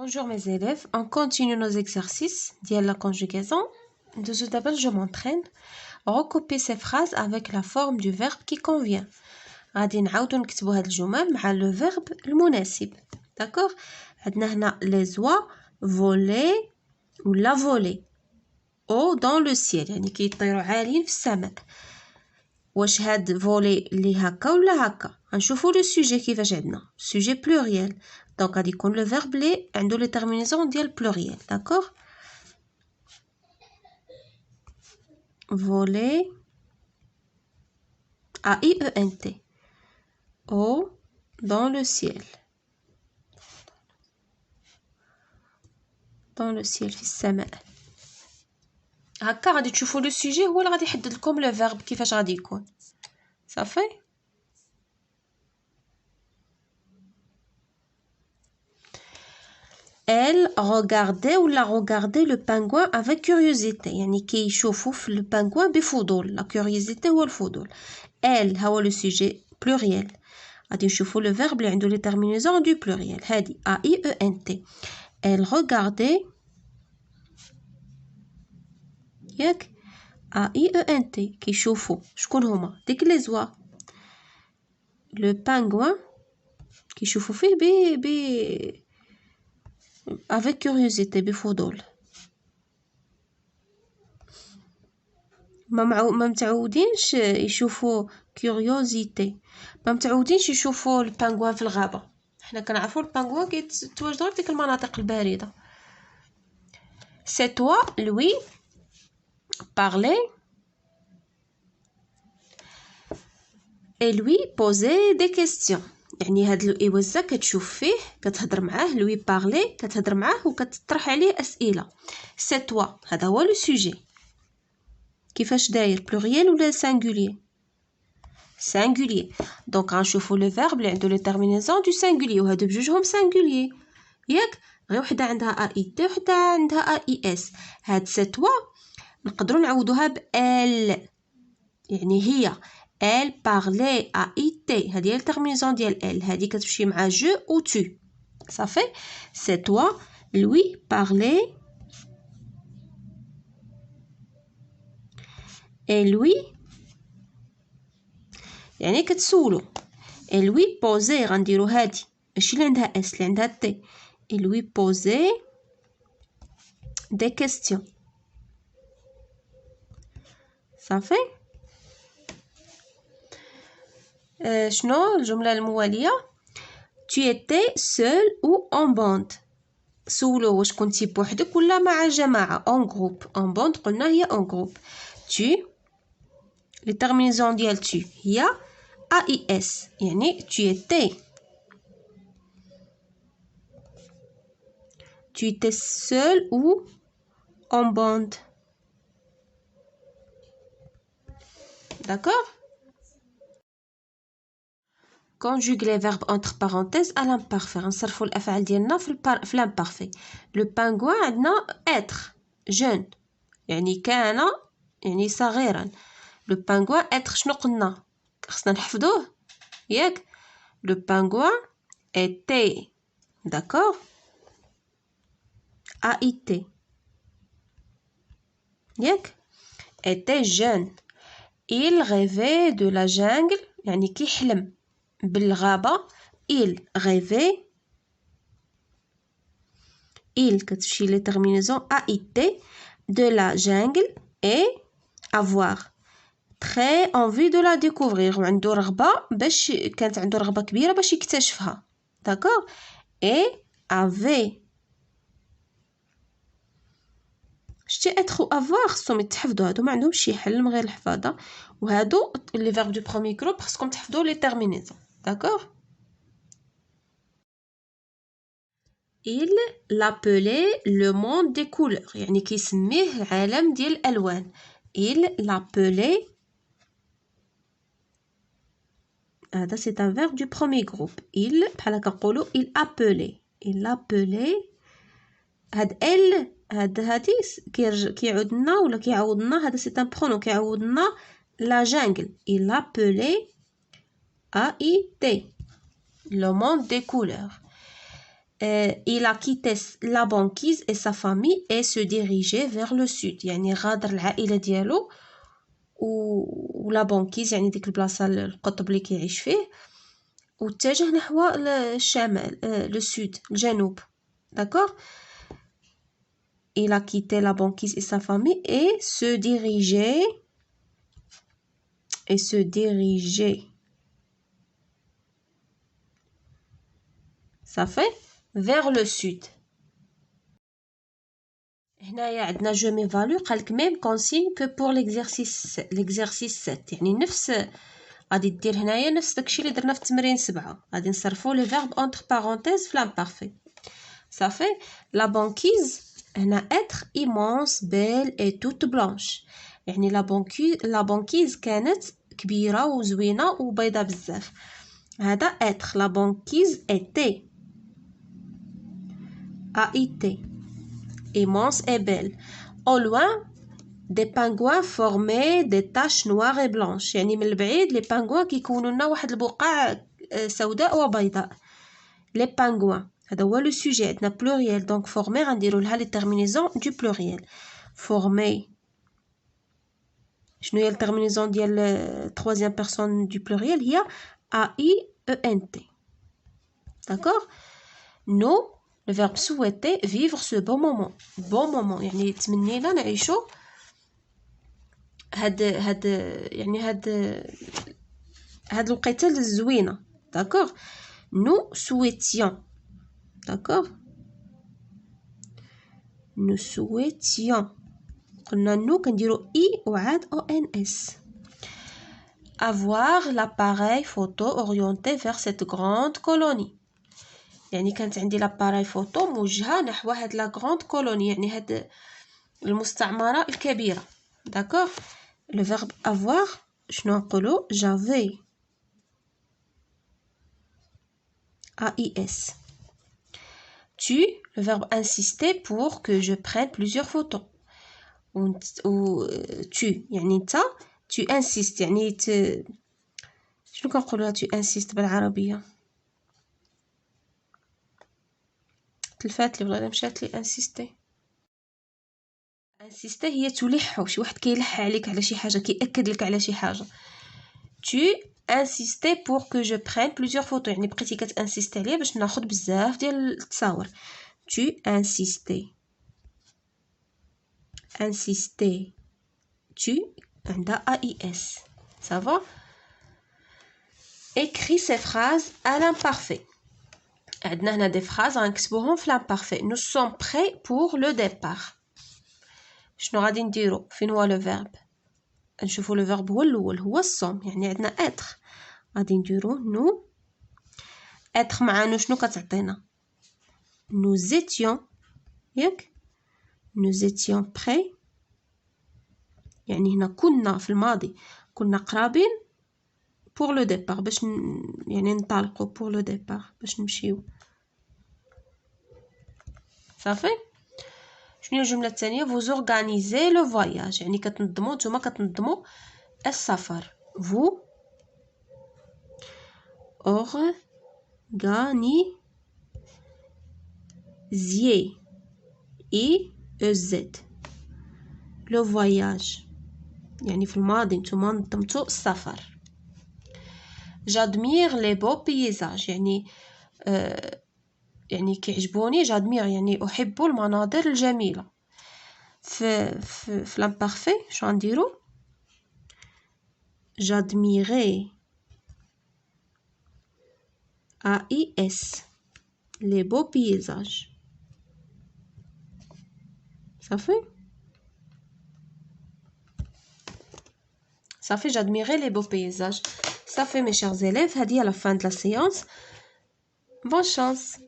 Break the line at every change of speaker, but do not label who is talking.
Bonjour mes élèves, on continue nos exercices ديال la conjugaison. De tout d'abord, je m'entraîne. Recopier ces phrases avec la forme du verbe qui convient. غادي نعاودو نكتبو هاد الجمل مع le verbe المناسب. D'accord? عندنا هنا les oies voler ولا voler. Au dans le ciel يعني كيطيروا عاليين في السماء. واش هاد voler اللي هكا ولا هكا؟ غنشوفو لو سوجي كيفاش عندنا. sujet pluriel. Donc, غادي يكون le verbe لي عنده لي terminaisons ديال pluriel, d'accord? Voler, A-I-E-N-T. Au, dans le ciel. Dans le ciel, في السماء. هكا غادي تشوفوا لو سوجي هو اللي غادي يحدد لكم لو verbe كيفاش غادي يكون. صافي؟ Elle regardait ou la regardait le pingouin avec curiosité. يعني كيشوفوا في البانغوان بفضول. La curiosité هو الفضول. Elle هو le sujet pluriel. غادي نشوفوا le verbe اللي عنده les terminaisons du pluriel. هادي A-I-E-N-T. Elle regardait ياك A-I-E-N-T كيشوفوا شكون هما ديك les oies. Le pingouin كيشوفوا فيه avec curiosité بفضول. ما متعودينش يشوفوا curiosité. ما متعودينش يشوفوا البانغوان في الغابة. حنا كنعرفوا البانغوان كيتواجدوا في ديك المناطق الباردة. C'est toi, lui, parlait et lui posait des questions. يعني هاد الإوزة كتشوف فيه كتهضر معاه لوي بارلي كتهضر معاه وكتطرح عليه أسئلة. سي توا هذا هو لو سوجي. كيفاش داير بلوريال ولا سانغولير؟ سانغولير. دونك غنشوفو لو فيرب اللي عنده لي تيرمينيزون دو سانغولير وهادو بجوجهم سانغولير ياك غير وحده عندها اي تي وحده عندها اي اس. هاد سي توا نقدروا نعوضوها ب ال يعني هي elle parlait à IT. هذه هي الترميزون ديال elle. هذه كتمشي مع je ou tu. صافي. c'est toi, lui parlait et lui يعني كتسولو. et lui posait غنديرو هذه ماشي اللي عندها اس اللي عندها تي. et lui posait des questions. صافي. شنو الجملة الموالية؟ tu étais seul ou en bande. سولو واش كنتي بوحدك ولا مع جماعة en groupe. en bande قلنا هي en groupe. tu les terminaisons ديال tu هي AIS يعني tu étais seul ou en bande. D'accord? Conjugue les verbes entre parenthèses à l'imparfait. نصرفوا الأفعال ديالنا في l'imparfait. Le pingouin عندنا être jeune يعني كان يعني صغيرا. Le pingouin être شنو قلنا؟ خصنا نحفظوه ياك. Le pingouin était d'accord AIT ياك était jeune. Il rêvait de la jungle يعني كيحلم بالغابة. il rêvait il كتمشي لي terminaison AIT de la jungle et avoir très envie de la découvrir وعنده رغبة باش كانت عنده رغبة كبيرة باش يكتشفها. d'accord et avait شتي être ou avoir خصهم يتحفظوا. هادو ما عندهمش شي حل من غير الحفاظة. وهادو لي verbe du premier groupe خصكم تحفظوا لي terminaisons. d'accord. il l'appelait le monde des couleurs يعني كيسميه العالم ديال الألوان. il l'appelait هذا c'est un verbe du premier groupe. il بحال هكا نقولوا il appelait هاد ال هادي كيعود لنا ولا كيعوض لنا. هذا c'est un pronom كيعوض لنا la jungle. il appelait AIT le monde des couleurs. il a quitté la banquise et sa famille et se dirigeait vers le sud. يعني غادر العائلة ديالو ولا بانكيز يعني ديك البلاصة القطب اللي كيعيش فيه واتجه نحو الشمال لو سود الجنوب. D'accord? Il a quitté la banquise et sa famille et se dirigeait ça fait vers le sud. هنايا عندنا je m'évalue قالك même consigne que pour l'exercice 7 يعني نفس غادي دير هنايا نفس داكشي اللي درنا في التمرين 7 غادي نصرفوا لي فيرب entre parenthèses في l'imparfait. Ça fait la banquise هنا être immense belle et toute blanche يعني la banquise كانت كبيرة وزوينة وبيضة بزاف. هذا être la banquise était a été immense et belle. Au loin des pingouins formaient des taches noires et blanches يعني من البعيد les pingouins كيكونوا لنا واحد البقع سوداء وبيضاء. les pingouins هذا هو لو سوجي عندنا pluriel donc former غنديروا لها لي terminaisons du pluriel. former شنو هي الترمينيزون ديال troisième personne du pluriel هي AIENT. d'accord? nous le verbe souhaiter vivre ce bon moment. bon moment يعني تمنينا نعيشو هاد الوقيته الزوينه. d'accord? nous souhaitions. d'accord? nous souhaitions قلنا nous كنديرو اي وعاد ONS. avoir l'appareil photo orienté vers cette grande colonie يعني كانت عندي لاباراي فوتو موجهه نحو هاد لا غراند كولوني يعني هاد المستعمره الكبيره. d'accord? le verbe avoir شنو نقولو j'avais AIS. tu le verbe insister pour que je prenne plusieurs photos ou tu يعني انت tu insistes يعني شنو كنقولوها tu insistes بالعربيه تلفات لي والله مشات لي انسيستي. انسيستي هي تلح شي واحد كيلح عليك على شي حاجه كيأكد لك على شي حاجه. tu insistais pour que je prenne plusieurs photos يعني بقيتي كتانسيستي عليا باش ناخذ بزاف ديال التصاور. tu insistais tu عندها AIS. ça va? écris ces phrases à l'imparfait. عندنا هنا دي فراز غنكتبوهم في l'imparfait. nous sommes prêts pour le départ. شنو غادي نديرو فين هو لو فيرب نشوفو لو فيرب هو الاول هو الصوم يعني عندنا être غادي نديرو نو être مع نو شنو كتعطينا nous étions ياك nous étions prêts يعني هنا كنا في الماضي كنا قرابين pour le départ باش يعني ننطلقوا pour le départ باش نمشيو. صافي. شنو هي الجمله الثانيه vous organisez le voyage يعني كتنظموا نتوما كتنظموا السفر. vous organisiez le voyage يعني في الماضي نتوما نظمتوا السفر. j'admire les beaux paysages يعني كيعجبوني j'admire يعني احب المناظر الجميله. في l'imparfait شنو غنديرو j'admirais AIS les beaux paysages. ça fait j'admirais les beaux paysages. ça fait mes chers élèves هذه la fin de la séance. bonne chance.